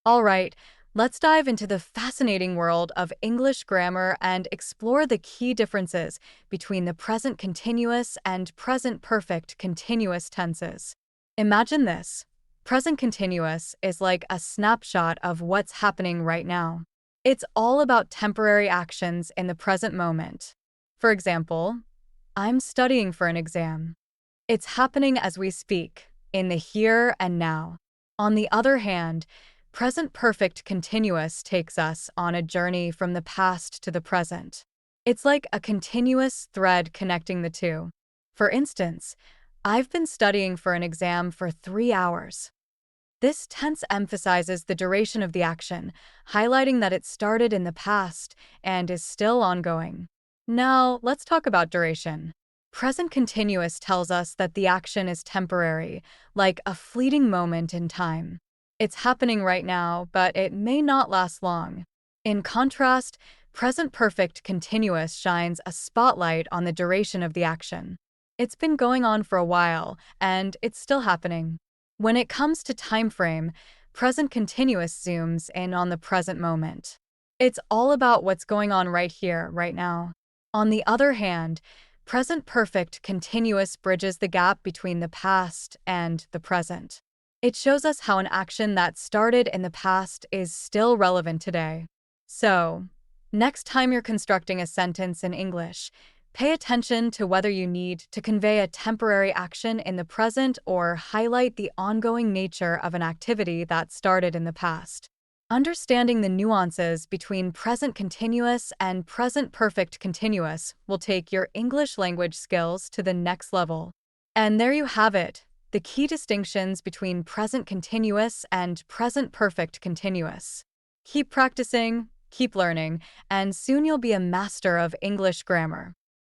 All right, let's dive into the fascinating world of English grammar and explore the key differences between the present continuous and present perfect continuous tenses. Imagine this. Present continuous is like a snapshot of what's happening right now. It's all about temporary actions in the present moment. For example, I'm studying for an exam. It's happening as we speak, in the here and now. On the other hand, present perfect continuous takes us on a journey from the past to the present. It's like a continuous thread connecting the two. For instance, I've been studying for an exam for 3 hours. This tense emphasizes the duration of the action, highlighting that it started in the past and is still ongoing. Now, let's talk about duration. Present continuous tells us that the action is temporary, like a fleeting moment in time. It's happening right now, but it may not last long. In contrast, present perfect continuous shines a spotlight on the duration of the action. It's been going on for a while, and it's still happening. When it comes to time frame, present continuous zooms in on the present moment. It's all about what's going on right here, right now. On the other hand, present perfect continuous bridges the gap between the past and the present. It shows us how an action that started in the past is still relevant today. So, next time you're constructing a sentence in English, pay attention to whether you need to convey a temporary action in the present or highlight the ongoing nature of an activity that started in the past. Understanding the nuances between present continuous and present perfect continuous will take your English language skills to the next level. And there you have it, the key distinctions between present continuous and present perfect continuous. Keep practicing, keep learning, and soon you'll be a master of English grammar.